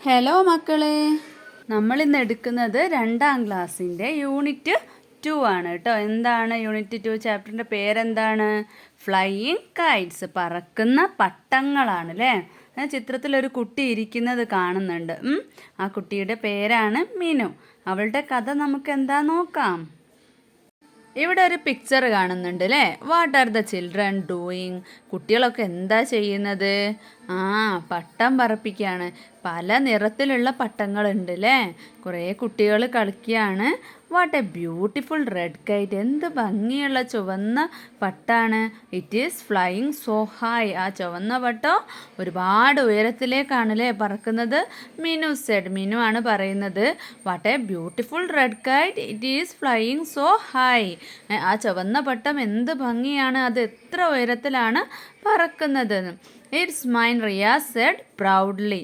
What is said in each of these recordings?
Hello മക്കളെ, നമ്മളിന്ന് എടുക്കുന്നത് 2ാം ക്ലാസ്സിൻ്റെ യൂണിറ്റ് 2 ആണ് കേട്ടോ. എന്താണ് യൂണിറ്റ് 2 ചാപ്റ്ററിൻ്റെ പേരെന്താണ്? ഫ്ലൈയിങ് കൈറ്റ്സ്, പറക്കുന്ന പട്ടങ്ങളാണ് അല്ലേ. ചിത്രത്തിലൊരു കുട്ടി ഇരിക്കുന്നത് കാണുന്നുണ്ട്. ആ കുട്ടിയുടെ പേരാണ് മിനു. അവളുടെ കഥ നമുക്ക് എന്താ നോക്കാം. ഇവിടെ ഒരു പിക്ചർ കാണുന്നുണ്ട് അല്ലേ. What are the children doing? കുട്ടികളൊക്കെ എന്താ ചെയ്യുന്നത്? പട്ടം പറപ്പിക്കുകയാണ്. പല നിറത്തിലുള്ള പട്ടങ്ങളുണ്ട് അല്ലേ. കുറേ കുട്ടികൾ കളിക്കുകയാണ്. What a beautiful red kite. എന്ത് ഭംഗിയുള്ള ചുവന്ന പട്ടാണ്. It is flying so high. ആ ചുവന്ന പട്ടം ഒരുപാട് ഉയരത്തിലേക്കാണല്ലേ പറക്കുന്നത്. മിനു സെഡ്. മിനു ആണ് പറയുന്നത്. What a beautiful red kite. It is flying so high. ആ ചുവന്ന പട്ടം എന്ത് ഭംഗിയാണ്. അത് എത്ര ഉയരത്തിലാണ് പറക്കുന്നത്. It's mine, Riyas said proudly.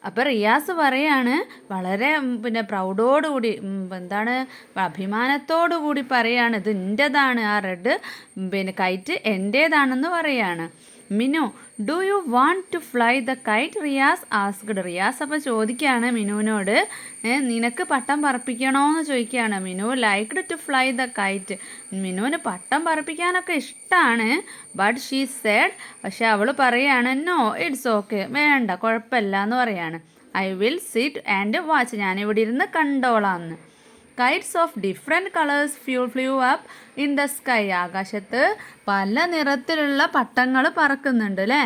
അപ്പോൾ റിയാസ് പറയാണ് വളരെ പ്രൗഡോടുകൂടി, അഭിമാനത്തോടു കൂടി പറയാണ്, ഇത് എൻ്റെതാണ്, ആ റെഡ് കൈറ്റ് എൻ്റേതാണെന്ന് പറയാണ്. Minu, do you want to fly the kite? Riyas asked. Riyas അപ്പോൾ ചോദിക്കുകയാണ് മിനുവിനോട്, നിനക്ക് പട്ടം പറപ്പിക്കണോന്ന് ചോദിക്കുകയാണ്. Minu liked to fly the kite. മിനുവിന് പട്ടം പറപ്പിക്കാനൊക്കെ ഇഷ്ടമാണ്. ബട്ട് ഷീ സെഡ്, പക്ഷെ അവൾ പറയാണ്, നോ ഇറ്റ്സ് ഓക്കെ, വേണ്ട, കുഴപ്പമില്ല എന്ന് പറയാണ്. I will sit and watch. ഞാനിവിടെ ഇരുന്ന് കണ്ടോളാമെന്ന്. Kites of different colours flew up in the sky. ആകാശത്ത് പല നിറത്തിലുള്ള പട്ടങ്ങൾ പറക്കുന്നുണ്ട് അല്ലേ.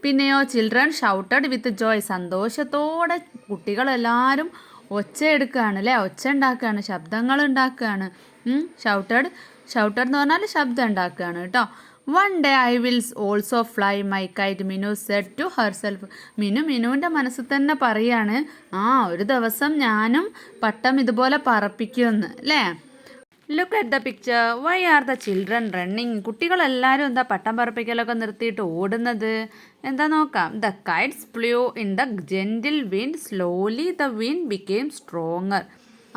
പിന്നെയോ ചിൽഡ്രൻ ഷൗട്ടഡ് വിത്ത് ജോയ്. സന്തോഷത്തോടെ കുട്ടികളെല്ലാവരും ഒച്ച എടുക്കുകയാണ് അല്ലേ. ഒച്ച ഉണ്ടാക്കുകയാണ്, ശബ്ദങ്ങൾ ഉണ്ടാക്കുകയാണ്. ഷൗട്ടഡ് എന്ന് പറഞ്ഞാൽ ശബ്ദം ഉണ്ടാക്കുകയാണ് കേട്ടോ. One day I will also fly my kite, Minu said to herself. മിനുവിൻ്റെ മനസ്സിൽ തന്നെ പറയാണ്, ഒരു ദിവസം ഞാനും പട്ടം ഇതുപോലെ പറപ്പിക്കുമെന്ന് അല്ലേ. Look at the picture. Why are the children running? കുട്ടികളെല്ലാവരും എന്താ പട്ടം പറപ്പിക്കലൊക്കെ നിർത്തിയിട്ട് ഓടുന്നത്? എന്താ നോക്കാം. The kites flew in the gentle wind. Slowly the wind became stronger.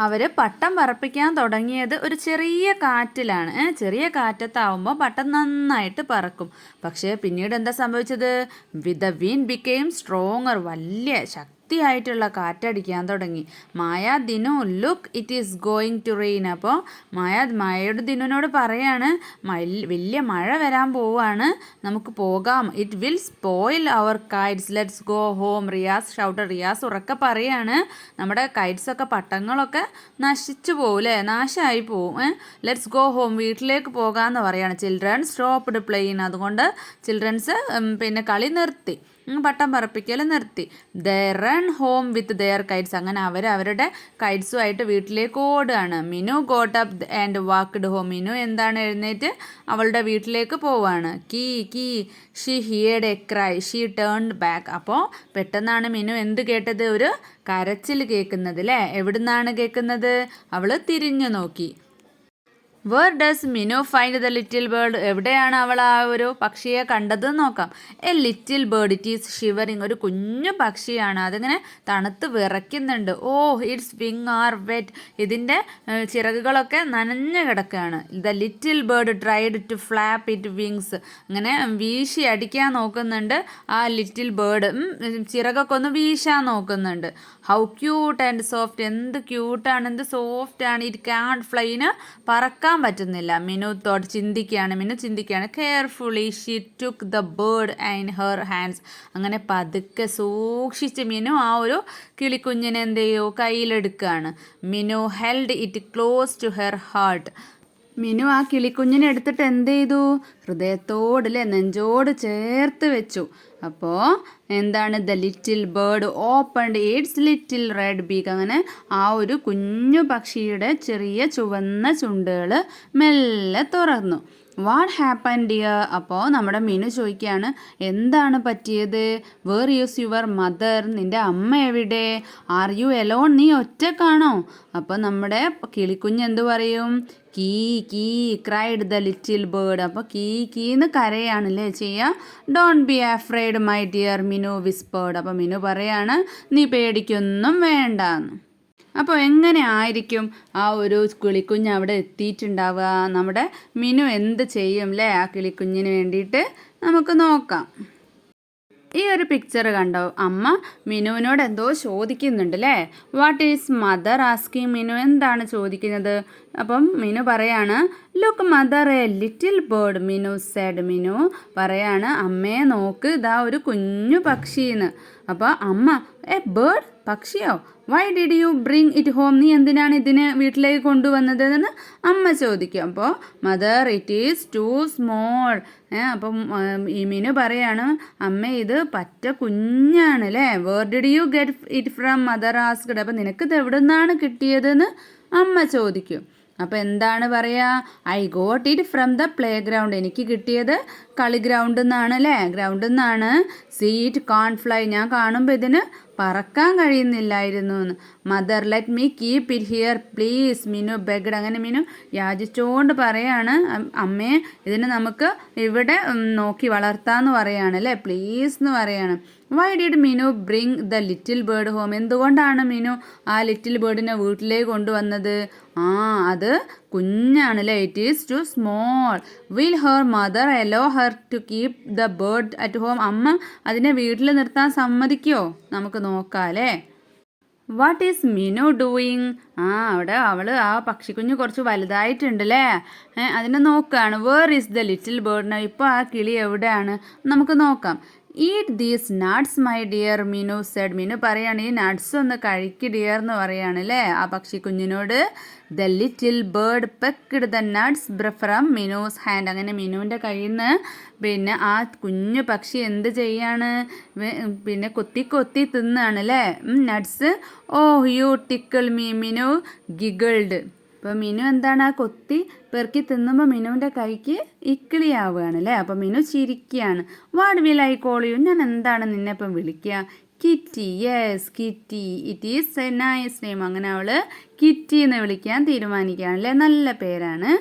അവർ പട്ടം പറപ്പിക്കാൻ തുടങ്ങിയത് ഒരു ചെറിയ കാറ്റിലാണ്. ചെറിയ കാറ്റത്താവുമ്പോൾ പട്ടം നന്നായിട്ട് പറക്കും. പക്ഷേ പിന്നീട് എന്താ സംഭവിച്ചത്? With the wind became stronger. വലിയ ശക്തിയായിട്ടുള്ള കാറ്റടിക്കാൻ തുടങ്ങി. Dinu look, it is going to rain. അപ്പോൾ മായയുടെ ദിനുവിനോട് പറയാണ്, വലിയ മഴ വരാൻ പോവാണ്, നമുക്ക് പോകാം. It will spoil our kites, let's go home. Riyas shouted. Riyas ഉറക്കെ പറയാണ്, നമ്മുടെ കൈറ്റ്സൊക്കെ പട്ടങ്ങളൊക്കെ നശിച്ചു പോവും അല്ലേ, നാശമായി പോവും. ലെറ്റ്സ് ഗോ ഹോം, വീട്ടിലേക്ക് പോകാമെന്ന് പറയാണ്. Children stopped playing. അതുകൊണ്ട് ചിൽഡ്രൻസ് കളി നിർത്തി, പട്ടം പറപ്പിക്കൽ നിർത്തി. They run home with their kites. അങ്ങനെ അവരുടെ കൈറ്റ്സുമായിട്ട് വീട്ടിലേക്ക് ഓടുകയാണ്. Minu got up and walked home. Minu എന്താണ് എഴുന്നേറ്റ് അവളുടെ വീട്ടിലേക്ക് പോവാണ്. കീ she heard a cry. She turned back. അപ്പോൾ പെട്ടെന്നാണ് മിനു എന്ത് കേട്ടത്? ഒരു കരച്ചിൽ കേൾക്കുന്നത് അല്ലേ. എവിടുന്നാണ് കേൾക്കുന്നത്? അവൾ തിരിഞ്ഞു നോക്കി. Where does Minu find the little bird? എവിടെയാണ് അവൾ ആ ഒരു പക്ഷിയെ കണ്ടത് നോക്കാം. A little bird, it is shivering. ഒരു കുഞ്ഞു പക്ഷിയാണ്, അതിങ്ങനെ തണുത്ത് വിറയ്ക്കുന്നുണ്ട്. Its wing are wet. ഇതിൻ്റെ ചിറകുകളൊക്കെ നനഞ്ഞു കിടക്കുകയാണ്. The little bird tried to flap it wings. അങ്ങനെ വീശി അടിക്കാൻ നോക്കുന്നുണ്ട് ആ ലിറ്റിൽ ബേർഡ്. ചിറകൊക്കെ ഒന്ന് വീശാൻ നോക്കുന്നുണ്ട്. How cute and soft. എന്ത് ക്യൂട്ടാണ്, എന്ത് സോഫ്റ്റാണ്. ഇറ്റ് ക്യാൻ ഫ്ലൈന് പറക്കാൻ പറ്റുന്നില്ല. മിനു ചിന്തിക്കുകയാണ്. Carefully she took the bird in her hands. അങ്ങനെ പതുക്കെ സൂക്ഷിച്ച് മിനു ആ ഒരു കിളിക്കുഞ്ഞിനെ എന്ത് ചെയ്യൂ, കയ്യിലെടുക്കുകയാണ്. Minu held it close to her heart. Minu ആ കിളിക്കുഞ്ഞിനെ എടുത്തിട്ട് എന്ത് ചെയ്തു? ഹൃദയത്തോടല്ലേ, നെഞ്ചോട് ചേർത്ത് വെച്ചു. അപ്പോൾ എന്താണ്? The little bird opened it's little red beak. അങ്ങനെ ആ ഒരു കുഞ്ഞു പക്ഷിയുടെ ചെറിയ ചുവന്ന ചുണ്ടുകൾ മെല്ലെ തുറന്നു. What happen dear? അപ്പോൾ നമ്മുടെ മിനു ചോദിക്കുകയാണ്, എന്താണ് പറ്റിയത്? Where is your mother? നിൻ്റെ അമ്മ എവിടെ? Are you alone? നീ ഒറ്റക്കാണോ? അപ്പോൾ നമ്മുടെ കിളിക്കുഞ്ഞ് എന്ത് പറയും? Kee cried the little bird. അപ്പോൾ കീന്ന് കരയാണല്ലേ ചെയ്യുക. Don't be afraid my dear, Minu whispered. അപ്പോൾ മിനു പറയാണ്, നീ പേടിക്കൊന്നും വേണ്ടാന്ന്. അപ്പോൾ എങ്ങനെ ആയിരിക്കും ആ ഒരു കിളിക്കുഞ്ഞ് അവിടെ എത്തിയിട്ടുണ്ടാവുക? നമ്മുടെ മിനു എന്ത് ചെയ്യും അല്ലേ ആ കിളിക്കുഞ്ഞിന് വേണ്ടിയിട്ട്? നമുക്ക് നോക്കാം. ഈ ഒരു പിക്ചർ കണ്ടോ? അമ്മ മിനുവിനോട് എന്തോ ചോദിക്കുന്നുണ്ട് അല്ലേ? What is mother asking Minu? എന്താണ് ചോദിക്കുന്നത്? അപ്പം മിനു പറയാണ് look mother a little bird Minu said. Minu പറയാണ് അമ്മയെ നോക്ക്, ഇതാ ഒരു കുഞ്ഞു പക്ഷിന്ന്. അപ്പോൾ അമ്മ എ ബേർഡ്, പക്ഷിയോ? Why did you bring it home? നീ എന്തിനാണ് ഇതിനെ വീട്ടിലേക്ക് കൊണ്ടുവന്നത് എന്ന് അമ്മ ചോദിക്കും. അപ്പോൾ mother it is too small. അപ്പം ഈ മിനു പറയാണ് അമ്മ ഇത് പറ്റ കുഞ്ഞാണ് അല്ലേ? Where did you get it from mother asked. അപ്പം നിനക്കിത് എവിടെ നിന്നാണ് കിട്ടിയതെന്ന് അമ്മ ചോദിക്കും. അപ്പോൾ എന്താണ് പറയുക? I got it from the playground. എനിക്ക് കിട്ടിയത് കളി ഗ്രൗണ്ടിൽ നിന്നാണ് അല്ലേ? ഗ്രൗണ്ടിൽ നിന്നാണ്. See it can't fly. ഞാൻ കാണുമ്പോൾ ഇതിന് പറക്കാൻ കഴിയുന്നില്ലായിരുന്നു എന്ന്. Mother let me keep it here please Minu begged. അങ്ങനെ മിനു യാചിച്ചുകൊണ്ട് പറയാണ് അമ്മേ ഇതിനെ നമുക്ക് ഇവിടെ നോക്കി വളർത്താമെന്ന് പറയാണ് അല്ലേ? പ്ലീസ് എന്ന് പറയാണ്. Why did Minu bring the little bird home? എന്തുകൊണ്ടാണ് മിനു ആ ലിറ്റിൽ ബേർഡിനെ വീട്ടിലേക്ക് കൊണ്ടുവന്നത്? അത് കുഞ്ഞാണ് അല്ലേ? It is too small. Will her mother allow her to keep the bird at home? അമ്മ അതിനെ വീട്ടിൽ നിർത്താൻ സമ്മതിക്കുമോ? നമുക്ക് നോക്കാം അല്ലേ? What is Minu doing? അവിടെ ആ പക്ഷിക്കുഞ്ഞ് കുറച്ച് വലുതായിട്ടുണ്ട് അല്ലേ? അതിനെ നോക്കുകയാണ്. Where is the little bird? ഇപ്പോൾ ആ കിളി എവിടെയാണ്? നമുക്ക് നോക്കാം. Eat these nuts my dear Minu said. Minu പറയാണ് ഈ നട്ട്സ് ഒന്ന് കഴിക്ക് ഡിയർ എന്ന് പറയാണ് അല്ലേ ആ പക്ഷിക്കുഞ്ഞിനോട്. The little bird pecked the nuts from Minu's hand. അങ്ങനെ മിനുവിൻ്റെ കയ്യിൽ നിന്ന് പിന്നെ ആ കുഞ്ഞു പക്ഷി എന്ത് ചെയ്യാണ്? പിന്നെ കൊത്തി കൊത്തി തിന്നാണ് അല്ലേ nuts. Oh you tickle me Minu giggled. അപ്പോൾ മിനു എന്താണ് ആ കൊത്തി പെറുക്കി തിന്നുമ്പോൾ മിനുവിൻ്റെ കൈക്ക് ഇക്കിളിയാവുകയാണ് അല്ലേ? അപ്പോൾ മിനു ചിരിക്കുകയാണ്. What will I call you? ഞാൻ എന്താണ് നിന്നെ ഇപ്പം വിളിക്കുക? Kitty. Yes Kitty, it is a nice name. അങ്ങനെ അവൾ കിറ്റി എന്ന് വിളിക്കാൻ തീരുമാനിക്കുകയാണ് അല്ലേ? നല്ല പേരാണ്.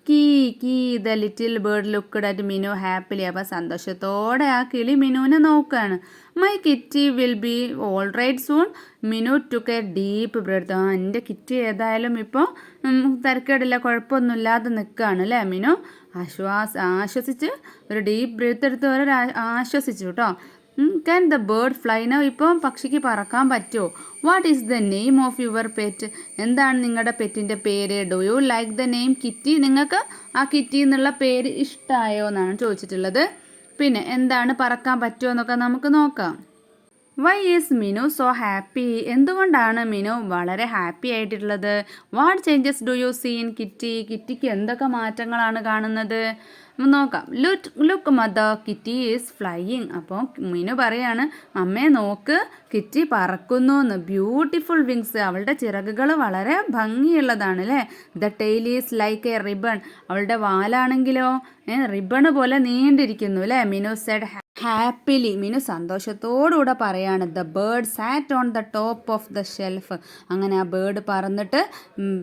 കീ കീ the little bird looked at Minu happily. അപ്പോൾ സന്തോഷത്തോടെ ആ കിളി മിനുവിനെ നോക്കുകയാണ്. My Kitty will be all right soon. Minu took a deep breath. എൻ്റെ കിറ്റി ഏതായാലും ഇപ്പോൾ തരക്കേടില്ല, കുഴപ്പമൊന്നുമില്ലാതെ നിൽക്കുകയാണ് അല്ലേ? മിനു ആശ്വസിച്ച് ഒരു ഡീപ്പ് ബ്രെത്ത് എടുത്ത് ആശ്വസിച്ചു കേട്ടോ. Can the bird fly now? ഇപ്പം പക്ഷിക്ക് പറക്കാൻ പറ്റുമോ? What is the name of your pet? എന്താണ് നിങ്ങളുടെ പെറ്റിൻ്റെ പേര്? Do you like the name kitty? നിങ്ങൾക്ക് ആ കിറ്റി എന്നുള്ള പേര് ഇഷ്ടമായോ എന്നാണ് ചോദിച്ചിട്ടുള്ളത്. പിന്നെ എന്താണ് പറക്കാൻ പറ്റുമോ എന്നൊക്കെ നമുക്ക് നോക്കാം. Why is Minu so happy? എന്തുകൊണ്ടാണ് മിനു വളരെ ഹാപ്പി ആയിട്ടുള്ളത്? What changes do you see in Kitty? കിറ്റിക്ക് എന്തൊക്കെ മാറ്റങ്ങളാണ് കാണുന്നത്? നോക്കാം. Look mother Kitty is flying. അപ്പോൾ മിനു പറയാണ് അമ്മയെ നോക്ക് കിറ്റി പറക്കുന്നു എന്ന്. Beautiful wings. അവളുടെ ചിറകുകൾ വളരെ ഭംഗിയുള്ളതാണ് അല്ലേ? The tail is like a ribbon. അവളുടെ വാലാണെങ്കിലോ റിബണ് പോലെ നീണ്ടിരിക്കുന്നു അല്ലേ? Minu said happily. മിനു സന്തോഷത്തോടുകൂടെ പറയാണ്. The bird sat on the top of the shelf. അങ്ങനെ ആ ബേർഡ് പറന്നിട്ട്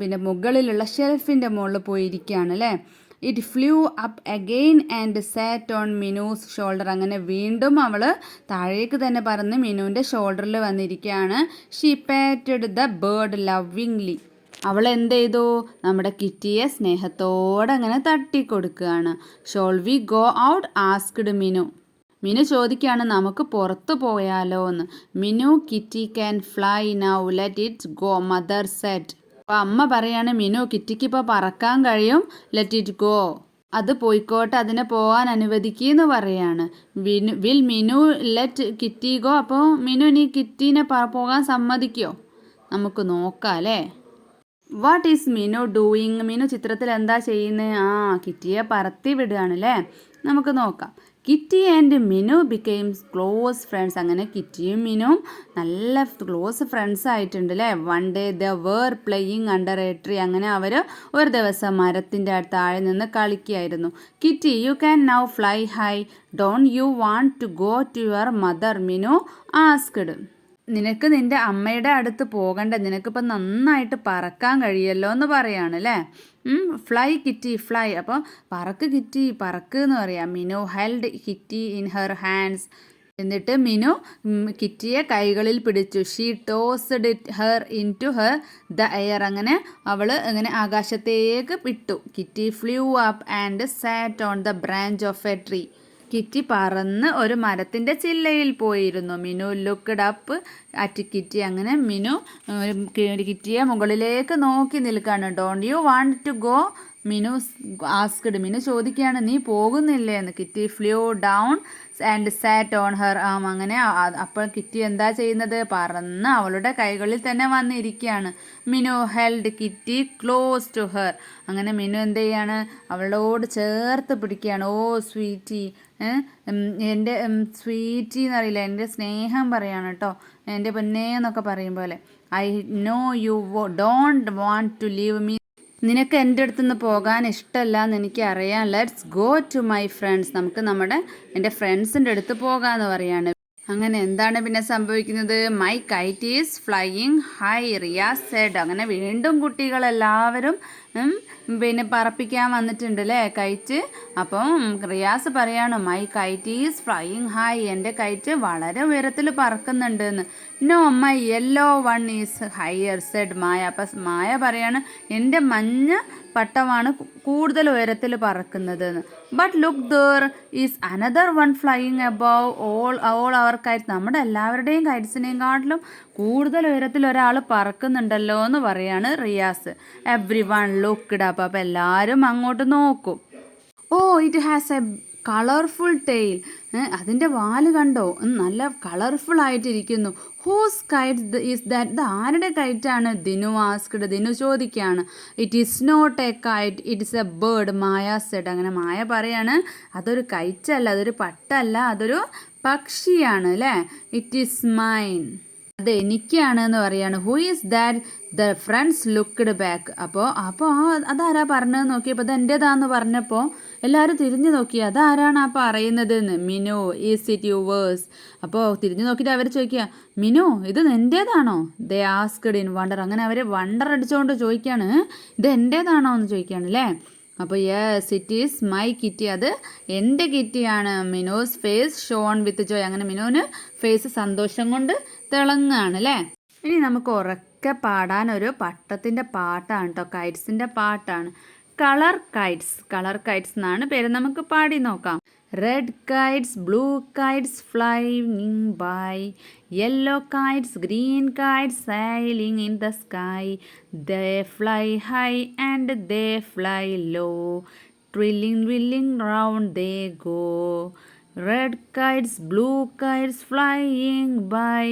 പിന്നെ മുകളിലുള്ള ഷെൽഫിൻ്റെ മുകളിൽ പോയിരിക്കുകയാണ് അല്ലേ? It flew up again and sat on Minu's shoulder. അങ്ങനെ വീണ്ടും അവൾ താഴേക്ക് തന്നെ പറന്ന് മിനുവിൻ്റെ ഷോൾഡറിൽ വന്നിരിക്കുകയാണ്. She patted the bird lovingly. അവൾ എന്ത് ചെയ്തു? നമ്മുടെ കിറ്റിയെ സ്നേഹത്തോടെ അങ്ങനെ തട്ടിക്കൊടുക്കുകയാണ്. Shall we go out asked Minu. Minu ചോദിക്കുകയാണ് നമുക്ക് പുറത്തു പോയാലോ എന്ന്. Minu Kitty can fly now let it go mother said. അപ്പോൾ അമ്മ പറയാണ് മിനു കിറ്റിക്ക് ഇപ്പോൾ പറക്കാൻ കഴിയും, ലെറ്റ് ഇറ്റ് ഗോ. അത് പോയിക്കോട്ടെ, അതിനെ പോകാൻ അനുവദിക്കുമെന്ന് പറയാണ്. Will Minu let Kitty go? അപ്പോൾ മിനു ഇനി കിറ്റീനെ പോകാൻ സമ്മതിക്കുമോ? നമുക്ക് നോക്കാം അല്ലേ? What is Minu doing? Minu ചിത്രത്തിൽ എന്താ ചെയ്യുന്നത്? കിറ്റിയെ പറത്തി വിടുകയാണ് അല്ലേ? നമുക്ക് നോക്കാം. Kitty and Minu became close friends. അങ്ങനെ കിറ്റിയും മിനുവും നല്ല ക്ലോസ് ഫ്രണ്ട്സ് ആയിട്ടുണ്ട് അല്ലേ? One day they were playing under a tree. അങ്ങനെ അവർ ഒരു ദിവസം മരത്തിൻ്റെ താഴെ നിന്ന് കളിക്കുകയായിരുന്നു. Kitty you can now fly high. Don't you want to go to your mother? Minu asked. നിനക്ക് നിൻ്റെ അമ്മയുടെ അടുത്ത് പോകണ്ട, നിനക്കിപ്പോൾ നന്നായിട്ട് പറക്കാൻ കഴിയല്ലോ എന്ന് പറയാണ് അല്ലേ? Fly Kitty fly. അപ്പോൾ പറക്ക് കിറ്റി പറക്ക് എന്ന് പറയാം. Minu held Kitty in her hands. എന്നിട്ട് മിനു കിറ്റിയെ കൈകളിൽ പിടിച്ചു. She tossed it her into her the air. അങ്ങനെ അവൾ അങ്ങനെ ആകാശത്തേക്ക് വിട്ടു. Kitty flew up and sat on the branch of a tree. കിറ്റി പറന്ന് ഒരു മരത്തിൻ്റെ ചില്ലയിൽ പോയിരുന്നു. Minu looked up at Kitty. അങ്ങനെ മിനു കിറ്റിയെ മുകളിലേക്ക് നോക്കി നിൽക്കാണ്. Don't you want to go? Minu asked. Minu ചോദിക്കുകയാണ്, നീ പോകുന്നില്ലേ എന്ന്. Kitty flew down and sat on her arm. അങ്ങനെ അപ്പോൾ കിറ്റി എന്താ ചെയ്യുന്നത്? പറന്ന് അവളുടെ കൈകളിൽ തന്നെ വന്നിരിക്കുകയാണ്. Minu held Kitty close to her. അങ്ങനെ മിനു എന്ത് ചെയ്യാണ്? അവളോട് ചേർത്ത് പിടിക്കുകയാണ്. ഓ സ്വീറ്റി, എൻ്റെ സ്വീറ്റി എന്നറിയില്ല, എൻ്റെ സ്നേഹം പറയാണ് കേട്ടോ, എൻ്റെ പൊന്നേ എന്നൊക്കെ പറയും പോലെ. I know you don't want to leave me. നിനക്ക് എൻ്റെ അടുത്തുനിന്ന് പോകാൻ ഇഷ്ടമല്ല എന്ന് എനിക്കറിയാം. Let's go to my friends. നമുക്ക് എൻ്റെ ഫ്രണ്ട്സിൻ്റെ അടുത്ത് പോകാമെന്ന് പറയാണ്. അങ്ങനെ എന്താണ് പിന്നെ സംഭവിക്കുന്നത്? My kite is flying high, Riyas said. അങ്ങനെ വീണ്ടും കുട്ടികളെല്ലാവരും പിന്നെ പറപ്പിക്കാൻ വന്നിട്ടുണ്ട് അല്ലേ കൈറ്റ്. അപ്പം റിയാസ് പറയാണ്, my kite is flying high, എൻ്റെ കൈറ്റ് വളരെ ഉയരത്തിൽ പറക്കുന്നുണ്ട് എന്ന്. No my yellow one is higher said Maya. അപ്പം മായ പറയാണ്, എൻ്റെ മഞ്ഞ പട്ടമാണ് കൂടുതൽ ഉയരത്തിൽ പറക്കുന്നത് എന്ന്. But look there is another one flying above all our kites. നമ്മുടെ എല്ലാവരുടെയും കൈറ്റ്സിനെയും കാട്ടിലും കൂടുതൽ ഉയരത്തിൽ ഒരാൾ പറക്കുന്നുണ്ടല്ലോ എന്ന് പറയാണ് Riyas. Everyone looked up. അപ്പം എല്ലാവരും അങ്ങോട്ട് നോക്കും. Oh it has a colourful tail. അതിൻ്റെ വാല് കണ്ടോ, നല്ല കളർഫുൾ ആയിട്ടിരിക്കുന്നു. Whose kite is that? ഇത് ആരുടെ കൈറ്റാണ്? ദിനു ആസ്ക്ഡ്. ദിനു ചോദിക്കുകയാണ്. It is not a kite, it is a bird, Maya said. അങ്ങനെ മായ പറയാണ്, അതൊരു കൈറ്റല്ല, അതൊരു പട്ടല്ല, അതൊരു പക്ഷിയാണ് അല്ലേ. ഇറ്റ് ഈസ് മൈൻ, അത് എനിക്കാണ് എന്ന് പറയാണ്. Who is that? The friends looked back. അപ്പോൾ അതാരാ പറഞ്ഞതെന്ന് നോക്കിയപ്പോൾ അത് എൻ്റേതാന്ന് പറഞ്ഞപ്പോൾ എല്ലാവരും തിരിഞ്ഞു നോക്കി, അതാരാണ് ആ പറയുന്നത് എന്ന്. Minu is it yours? അപ്പോൾ തിരിഞ്ഞു നോക്കിയിട്ട് അവർ ചോദിക്കുക, മിനു ഇത് എൻ്റേതാണോ? ദേ ആസ്ക്ഡ് ഇൻ വണ്ടർ. അങ്ങനെ അവർ വണ്ടർ അടിച്ചുകൊണ്ട് ചോദിക്കുകയാണ്, ഇത് എൻ്റേതാണോ എന്ന് ചോദിക്കുകയാണ് അല്ലേ. അപ്പോൾ yes it is my kitty, അത് എൻ്റെ കിറ്റിയാണ്. മിനോസ് ഫേസ് ഷോൺ വിത്ത് ജോയ്. അങ്ങനെ മിനുവിന് ഫേസ് സന്തോഷം കൊണ്ട് തിളങ്ങുകയാണ് അല്ലേ. ഇനി നമുക്ക് ഉറക്കെ പാടാൻ ഒരു പട്ടത്തിൻ്റെ പാട്ടാണ് കേട്ടോ, കൈറ്റ്സിൻ്റെ പാട്ടാണ്. കളർ കൈറ്റ്സ് എന്നാണ് പേര്. നമുക്ക് പാടി നോക്കാം. Red kites, blue kites flying by, yellow kites, green kites sailing in the sky, they fly high and they fly low, twirling round they go. Red kites, blue kites flying by,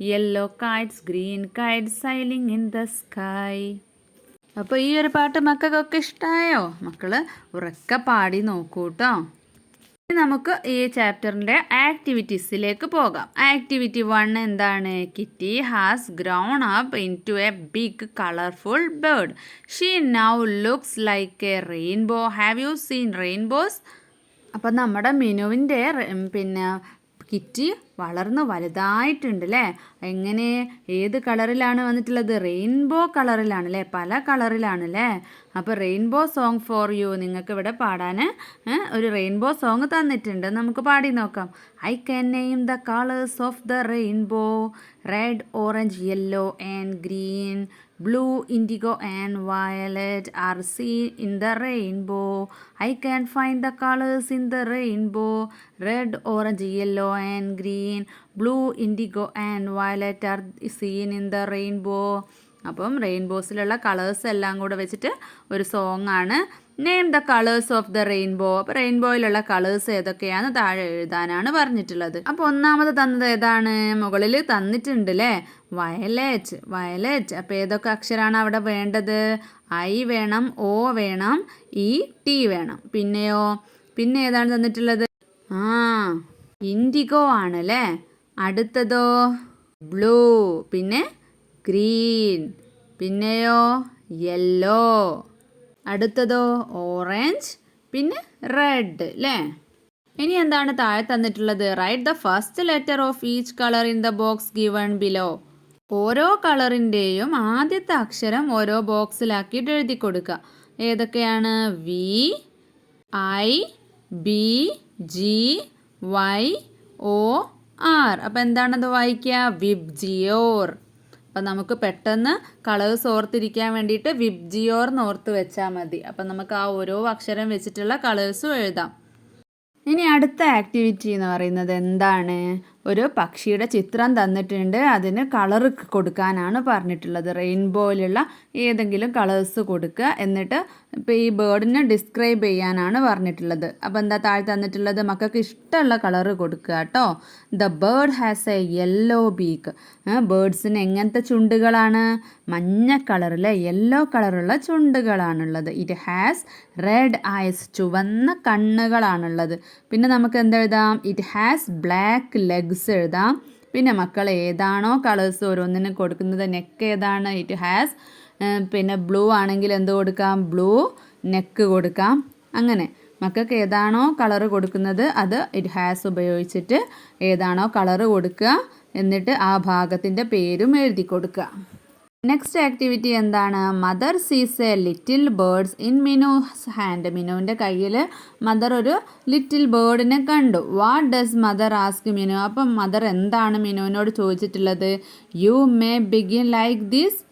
yellow kites, green kites sailing in the sky. അപ്പോൾ ഈ ഒരു പാട്ട് മക്കൾക്കൊക്കെ ഇഷ്ടമായോ? മക്കൾ ഉറക്കെ പാടി നോക്കൂ കേട്ടോ. നമുക്ക് ഈ ചാപ്റ്ററിൻ്റെ ആക്ടിവിറ്റീസിലേക്ക് പോകാം. ആക്ടിവിറ്റി 1 എന്താണ്? Kitty has grown up into a big colourful bird. She now looks like a rainbow. Have you seen rainbows? അപ്പം നമ്മുടെ മിനുവിൻ്റെ പിന്നെ കിറ്റി വളർന്ന് വലുതായിട്ടുണ്ട് അല്ലേ. എങ്ങനെ, ഏത് കളറിലാണ് വന്നിട്ടുള്ളത്? റെയിൻബോ കളറിലാണ് അല്ലേ, പല കളറിലാണ് അല്ലേ. അപ്പോൾ റെയിൻബോ സോങ് ഫോർ യു, നിങ്ങൾക്ക് ഇവിടെ പാടാൻ ഒരു റെയിൻബോ സോങ് തന്നിട്ടുണ്ട്, നമുക്ക് പാടി നോക്കാം. I can name the colours of the rainbow, red, orange, yellow and green, blue, indigo and violet are seen in the rainbow. I can find the colors in the rainbow. Red, orange, yellow and green, blue, indigo and violet are seen in the rainbow. അപ്പം റെയിൻബോസിലുള്ള colours എല്ലാം കൂടെ വെച്ചിട്ട് ഒരു song ആണ്. Name the colours of the rainbow. അപ്പോൾ റെയിൻബോയിലുള്ള colours ഏതൊക്കെയാണ് താഴെ എഴുതാനാണ് പറഞ്ഞിട്ടുള്ളത്. അപ്പോൾ ഒന്നാമത് തന്നത് ഏതാണ്? മുകളിൽ തന്നിട്ടുണ്ട് അല്ലേ, വയലറ്റ്. അപ്പോൾ ഏതൊക്കെ അക്ഷരമാണ് അവിടെ വേണ്ടത്? ഐ വേണം, ഓ വേണം, ഇ, ടി വേണം. പിന്നെയോ, പിന്നെ ഏതാണ് തന്നിട്ടുള്ളത്? ഇൻഡിഗോ ആണല്ലേ. അടുത്തതോ ബ്ലൂ, പിന്നെ ഗ്രീൻ, പിന്നെയോ യെല്ലോ, അടുത്തതോ ഓറഞ്ച്, പിന്നെ റെഡ് അല്ലേ. ഇനി എന്താണ് താഴെ തന്നിട്ടുള്ളത്? Write the first letter of each colour in the box given below. ഓരോ കളറിൻ്റെയും ആദ്യത്തെ അക്ഷരം ഓരോ ബോക്സിലാക്കിയിട്ട് എഴുതി കൊടുക്കുക. ഏതൊക്കെയാണ്? V, I, B, G, Y, O, R. അപ്പം എന്താണത് വായിക്കുക? വിബ്ജിയോർ. അപ്പം നമുക്ക് പെട്ടെന്ന് കളേഴ്സ് ഓർത്തിരിക്കാൻ വേണ്ടിയിട്ട് വിബ്ജിയോർ എന്ന് ഓർത്ത് വെച്ചാൽ മതി. അപ്പം നമുക്ക് ആ ഓരോ അക്ഷരം വെച്ചിട്ടുള്ള കളേഴ്സും എഴുതാം. ഇനി അടുത്ത ആക്ടിവിറ്റി എന്ന് പറയുന്നത് എന്താണ്? ഒരു പക്ഷിയുടെ ചിത്രം തന്നിട്ടുണ്ട്, അതിന് കളർ കൊടുക്കാനാണ് പറഞ്ഞിട്ടുള്ളത്. റെയിൻബോയിലുള്ള ഏതെങ്കിലും കളേഴ്സ് കൊടുക്കുക, എന്നിട്ട് ഇപ്പോൾ ഈ ബേർഡിനെ ഡിസ്ക്രൈബ് ചെയ്യാനാണ് പറഞ്ഞിട്ടുള്ളത്. അപ്പോൾ എന്താ താഴെ തന്നിട്ടുള്ളത്? മക്കൾക്ക് ഇഷ്ടമുള്ള കളറ് കൊടുക്കുക കേട്ടോ. The bird has a yellow beak. ബേർഡ്സിന് എങ്ങനത്തെ ചുണ്ടുകളാണ്? മഞ്ഞ കളറിലെ യെല്ലോ കളറുള്ള ചുണ്ടുകളാണുള്ളത്. It has red eyes. ചുവന്ന കണ്ണുകളാണുള്ളത്. പിന്നെ നമുക്ക് എന്തെഴുതാം? ഇറ്റ് ഹാസ് ബ്ലാക്ക് ലെഗ്സ് എഴുതാം. പിന്നെ മക്കൾ ഏതാണോ കളേഴ്സ് ഓരോന്നിനും കൊടുക്കുന്നത്, നെക്ക് ഏതാണ്? ഇറ്റ് ഹാസ്, പിന്നെ ബ്ലൂ ആണെങ്കിൽ എന്ത് കൊടുക്കാം? ബ്ലൂ നെക്ക് കൊടുക്കാം. അങ്ങനെ മക്കൾക്ക് ഏതാണോ കളറ് കൊടുക്കുന്നത് അത് ഇറ്റ് ഹാസ് ഉപയോഗിച്ചിട്ട് ഏതാണോ കളറ് കൊടുക്കുക, എന്നിട്ട് ആ ഭാഗത്തിൻ്റെ പേരും എഴുതി കൊടുക്കുക. നെക്സ്റ്റ് ആക്ടിവിറ്റി എന്താണ്? Mother sees a little birds in Minu's hand. മിനുവിൻ്റെ കയ്യിൽ മദർ ഒരു ലിറ്റിൽ ബേർഡിനെ കണ്ടു. What does mother ask Minu? അപ്പം മദർ എന്താണ് മിനുവിനോട് ചോദിച്ചിട്ടുള്ളത്? You may begin like this.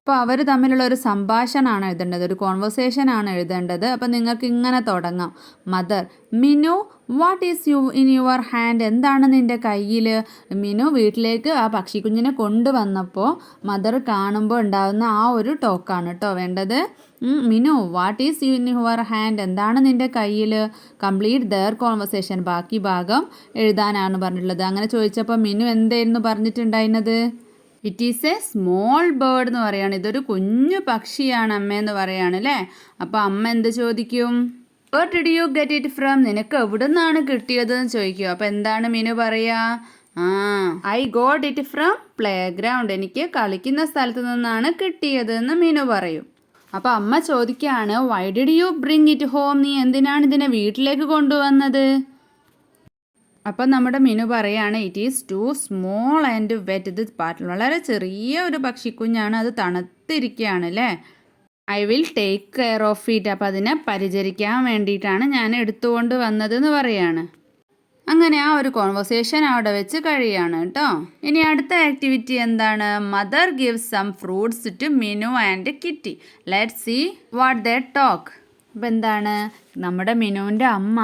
അപ്പോൾ അവർ തമ്മിലുള്ള ഒരു സംഭാഷണമാണ് എഴുതേണ്ടത്, ഒരു കോൺവെർസേഷൻ ആണ് എഴുതേണ്ടത്. അപ്പോൾ നിങ്ങൾക്ക് ഇങ്ങനെ തുടങ്ങാം. Mother, Minu what is you in your hand? എന്താണ് നിൻ്റെ കയ്യിൽ? മിനു വീട്ടിലേക്ക് ആ പക്ഷിക്കുഞ്ഞിനെ കൊണ്ടുവന്നപ്പോൾ മദർ കാണുമ്പോൾ ഉണ്ടാകുന്ന ആ ഒരു ടോക്കാണ് കേട്ടോ വേണ്ടത്. Minu what is you in your hand? എന്താണ് നിൻ്റെ കയ്യിൽ? Complete their conversation. ബാക്കി ഭാഗം എഴുതാനാണ് പറഞ്ഞിട്ടുള്ളത്. അങ്ങനെ ചോദിച്ചപ്പോൾ മിനു എന്തായിരുന്നു പറഞ്ഞിട്ടുണ്ടായിരുന്നത്? It is a small bird എന്ന് പറയുകയാണ്. ഇതൊരു കുഞ്ഞു പക്ഷിയാണ് അമ്മയെന്ന് പറയുകയാണ് അല്ലേ. അപ്പോൾ അമ്മ എന്ത് ചോദിക്കും? Where did you get it from? നിനക്ക് എവിടെ നിന്നാണ് കിട്ടിയതെന്ന് ചോദിക്കും. അപ്പോൾ എന്താണ് മിനു പറയുക? I got it from playground. എനിക്ക് കളിക്കുന്ന സ്ഥലത്ത് നിന്നാണ് കിട്ടിയതെന്ന് മിനു പറയും. അപ്പോൾ അമ്മ ചോദിക്കുകയാണ്, why did you bring it home? നീ എന്തിനാണ് ഇതിനെ വീട്ടിലേക്ക് കൊണ്ടുവന്നത്? അപ്പം നമ്മുടെ മിനു പറയാണ്, it is too small and wet. ഇത് വളരെ ചെറിയ ഒരു പക്ഷിക്കുഞ്ഞാണ്, അത് തണുത്തിരിക്കുകയാണ് അല്ലേ. I will take care of it. അപ്പം അതിനെ പരിചരിക്കാൻ വേണ്ടിയിട്ടാണ് ഞാൻ എടുത്തുകൊണ്ട് വന്നതെന്ന് പറയാണ്. അങ്ങനെ ആ ഒരു കോൺവെർസേഷൻ അവിടെ വെച്ച് കഴിയാണ് കേട്ടോ. ഇനി അടുത്ത ആക്ടിവിറ്റി എന്താണ്? Mother gives some fruits to Minu and Kitty. Let's see what they talk. അപ്പം എന്താണ്? നമ്മുടെ മിനുവിൻ്റെ അമ്മ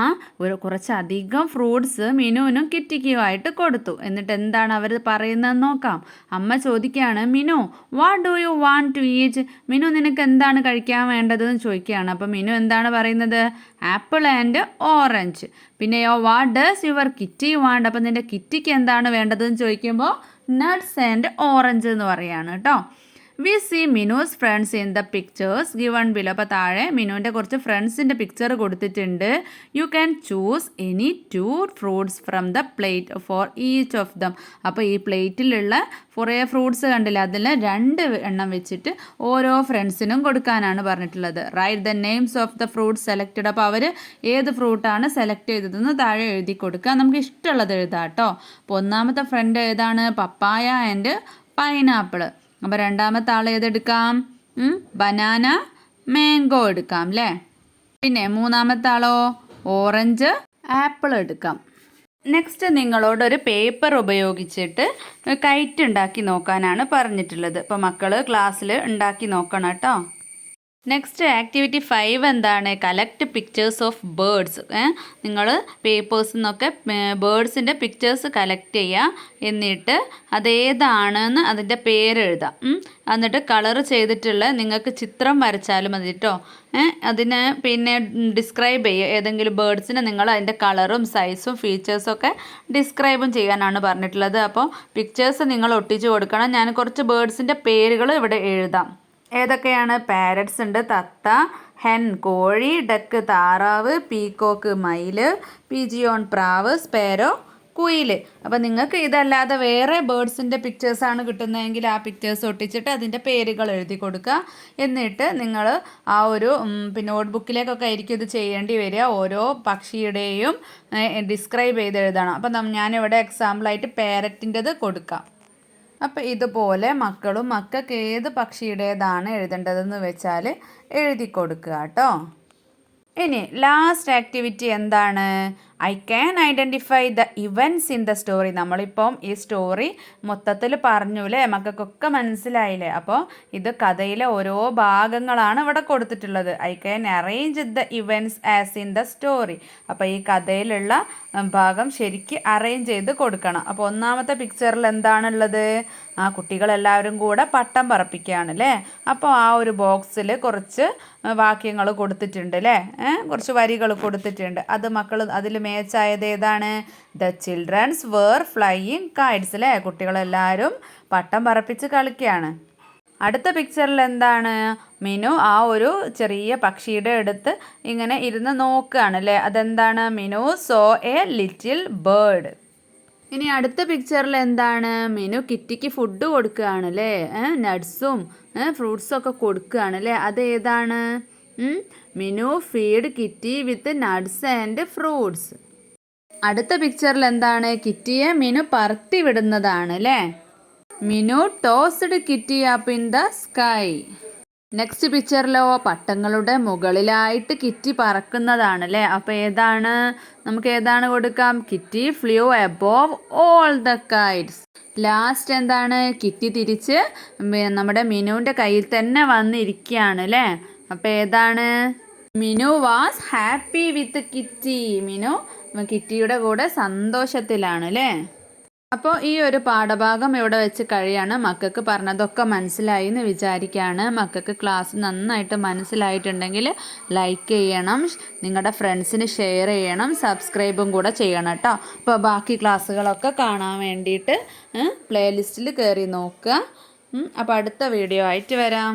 കുറച്ചധികം ഫ്രൂട്ട്സ് മിനുവിനും കിറ്റിക്കുമായിട്ട് കൊടുത്തു. എന്നിട്ട് എന്താണ് അവർ പറയുന്നതെന്ന് നോക്കാം. അമ്മ ചോദിക്കുകയാണ്, Minu what do you want to eat? Minu നിനക്ക് എന്താണ് കഴിക്കാൻ വേണ്ടതെന്ന് ചോദിക്കുകയാണ്. അപ്പോൾ മിനു എന്താണ് പറയുന്നത്? Apple and orange. പിന്നെയോ what does your Kitty want? അപ്പം നിൻ്റെ കിറ്റിക്ക് എന്താണ് വേണ്ടതെന്ന് ചോദിക്കുമ്പോൾ നട്ട്സ് ആൻഡ് ഓറഞ്ച് എന്ന് പറയുകയാണ് കേട്ടോ. We see Minu's friends in the pictures given below. അപ്പോൾ താഴെ മിനുവിൻ്റെ കുറച്ച് ഫ്രണ്ട്സിൻ്റെ പിക്ചർ കൊടുത്തിട്ടുണ്ട്. You can choose any 2 fruits from the plate for each of them. അപ്പോൾ ഈ പ്ലേറ്റിലുള്ള കുറേ ഫ്രൂട്ട്സ് കണ്ടില്ല, അതിൽ 2 എണ്ണം വെച്ചിട്ട് ഓരോ ഫ്രണ്ട്സിനും കൊടുക്കാനാണ് പറഞ്ഞിട്ടുള്ളത്. Write the names of the fruits selected. അപ്പോൾ അവർ ഏത് ഫ്രൂട്ടാണ് സെലക്ട് ചെയ്തതെന്ന് താഴെ എഴുതി കൊടുക്കുക. നമുക്ക് ഇഷ്ടമുള്ളത് എഴുതാം കേട്ടോ. അപ്പോൾ ഒന്നാമത്തെ ഫ്രണ്ട് ഏതാണ്? പപ്പായ ആൻഡ് പൈനാപ്പിൾ. അപ്പോൾ രണ്ടാമത്തെ ആൾ ഏതെടുക്കാം? ബനാന മാംഗോ എടുക്കാം അല്ലേ. പിന്നെ മൂന്നാമത്തെ ആളോ? ഓറഞ്ച് ആപ്പിൾ എടുക്കാം. നെക്സ്റ്റ് നിങ്ങളോടൊരു പേപ്പർ ഉപയോഗിച്ചിട്ട് കൈറ്റ് ഉണ്ടാക്കി നോക്കാനാണ് പറഞ്ഞിട്ടുള്ളത്. അപ്പോൾ മക്കൾ ക്ലാസ്സിൽ ഉണ്ടാക്കി നോക്കണം കേട്ടോ. നെക്സ്റ്റ് ആക്ടിവിറ്റി 5 എന്താണ്? Collect pictures of birds. നിങ്ങൾ പേപ്പേഴ്സിൽ നിന്നൊക്കെ ബേർഡ്സിൻ്റെ പിക്ചേഴ്സ് കളക്ട് ചെയ്യുക. എന്നിട്ട് അതേതാണെന്ന് അതിൻ്റെ പേരെഴുതാം. എന്നിട്ട് കളർ ചെയ്തിട്ടുള്ള നിങ്ങൾക്ക് ചിത്രം വരച്ചാലും മതി കേട്ടോ. അതിന് പിന്നെ ഡിസ്ക്രൈബ് ചെയ്യുക. ഏതെങ്കിലും ബേർഡ്സിനെ നിങ്ങൾ അതിൻ്റെ കളറും സൈസും ഫീച്ചേഴ്സൊക്കെ ഡിസ്ക്രൈബും ചെയ്യാനാണ് പറഞ്ഞിട്ടുള്ളത്. അപ്പോൾ പിക്ചേഴ്സ് നിങ്ങൾ ഒട്ടിച്ച് കൊടുക്കണം. ഞാൻ കുറച്ച് ബേർഡ്സിൻ്റെ പേരുകൾ ഇവിടെ എഴുതാം. ഏതൊക്കെയാണ്? പാരറ്റ്സ് ഉണ്ട്, തത്ത, ഹെൻ കോഴി, ഡക്ക് താറാവ്, പീക്കോക്ക് മയിൽ, പിജിയോൺ പ്രാവ്, സ്പാരോ കുയിൽ. അപ്പോൾ നിങ്ങൾക്ക് ഇതല്ലാതെ വേറെ ബേർഡ്സിൻ്റെ പിക്ചേഴ്സാണ് കിട്ടുന്നതെങ്കിൽ ആ പിക്ചേഴ്സ് ഒട്ടിച്ചിട്ട് അതിൻ്റെ പേരുകൾ എഴുതി കൊടുക്കുക. എന്നിട്ട് നിങ്ങൾ ആ ഒരു നോട്ട്ബുക്കിലേക്കൊക്കെ ആയിരിക്കും ഇത് ചെയ്യേണ്ടി വരിക. ഓരോ പക്ഷിയുടെയും ഡിസ്ക്രൈബ് ചെയ്ത് എഴുതണം. അപ്പം ഞാനിവിടെ എക്സാമ്പിളായിട്ട് പാരറ്റിൻ്റെത് കൊടുക്കാം. അപ്പോൾ ഇതുപോലെ മക്കൾക്ക് ഏത് പക്ഷിയുടേതാണ് എഴുതേണ്ടതെന്ന് വെച്ചാൽ എഴുതി കൊടുക്കുക കേട്ടോ. ഇനി ലാസ്റ്റ് ആക്ടിവിറ്റി എന്താണ്? I can identify the events in the story. നമ്മളിപ്പം ഈ സ്റ്റോറി മൊത്തത്തിൽ പറഞ്ഞു അല്ലേ, മക്കൾക്കൊക്കെ മനസ്സിലായില്ലേ. അപ്പോൾ ഇത് കഥയിലെ ഓരോ ഭാഗങ്ങളാണ് ഇവിടെ കൊടുത്തിട്ടുള്ളത്. I can arrange the events as in the story. അപ്പോൾ ഈ കഥയിലുള്ള ഭാഗം ശരിക്ക് അറേഞ്ച് ചെയ്ത് കൊടുക്കണം. അപ്പോൾ ഒന്നാമത്തെ പിക്ചറിൽ എന്താണുള്ളത്? ആ കുട്ടികളെല്ലാവരും കൂടെ പട്ടം പറപ്പിക്കുകയാണ് അല്ലേ. അപ്പോൾ ആ ഒരു ബോക്സിൽ കുറച്ച് വാക്യങ്ങൾ കൊടുത്തിട്ടുണ്ട് അല്ലേ, കുറച്ച് വരികൾ കൊടുത്തിട്ടുണ്ട്. അത് മക്കൾ അതിൽ മേച്ചായത് ഏതാണ്? The childrens were flying kites അല്ലേ. കുട്ടികളെല്ലാവരും പട്ടം പറപ്പിച്ച് കളിക്കുകയാണ്. അടുത്ത പിക്ചറിൽ എന്താണ്? മിനു ആ ഒരു ചെറിയ പക്ഷിയുടെ അടുത്ത് ഇങ്ങനെ ഇരുന്ന് നോക്കുകയാണ് അല്ലേ. അതെന്താണ്? Minu so A little bird. ഇനി അടുത്ത പിക്ചറിൽ എന്താണ്? മിനു കിറ്റിക്ക് ഫുഡ് കൊടുക്കുകയാണ് അല്ലേ, നട്ട്സും ഫ്രൂട്ട്സും ഒക്കെ കൊടുക്കുകയാണ് അല്ലേ. അതേതാണ്? Minu feed Kitty with nuts and fruits. അടുത്ത പിക്ചറിൽ എന്താണ്? കിറ്റിയെ മിനു പറത്തി വിടുന്നതാണ് അല്ലേ. Minu tossed Kitty up in the sky. Next പിക്ചറിലോ പട്ടങ്ങളുടെ മുകളിലായിട്ട് കിറ്റി പറക്കുന്നതാണ് അല്ലേ. അപ്പോൾ ഏതാണ്? നമുക്ക് ഏതാണ് കൊടുക്കാം? Kitty flew above all the kites. Last എന്താണ്? കിറ്റി തിരിച്ച് നമ്മുടെ മിനുവിൻ്റെ കയ്യിൽ തന്നെ വന്നിരിക്കുകയാണ് അല്ലേ. അപ്പോൾ ഏതാണ്? Minu was happy with Kitty. Minu കിറ്റിയുടെ കൂടെ സന്തോഷത്തിലാണ് അല്ലേ. അപ്പോൾ ഈ ഒരു പാഠഭാഗം ഇവിടെ വെച്ച് കഴിയാണ്. മക്കൾക്ക് പറഞ്ഞതൊക്കെ മനസ്സിലായി എന്ന് വിചാരിക്കുകയാണ്. മക്കൾക്ക് ക്ലാസ് നന്നായിട്ട് മനസ്സിലായിട്ടുണ്ടെങ്കിൽ ലൈക്ക് ചെയ്യണം, നിങ്ങളുടെ ഫ്രണ്ട്സിന് ഷെയർ ചെയ്യണം, സബ്സ്ക്രൈബും കൂടെ ചെയ്യണം കേട്ടോ. അപ്പോൾ ബാക്കി ക്ലാസ്സുകളൊക്കെ കാണാൻ വേണ്ടിയിട്ട് പ്ലേലിസ്റ്റിൽ കയറി നോക്കുക. അപ്പോൾ അടുത്ത വീഡിയോ ആയിട്ട് വരാം.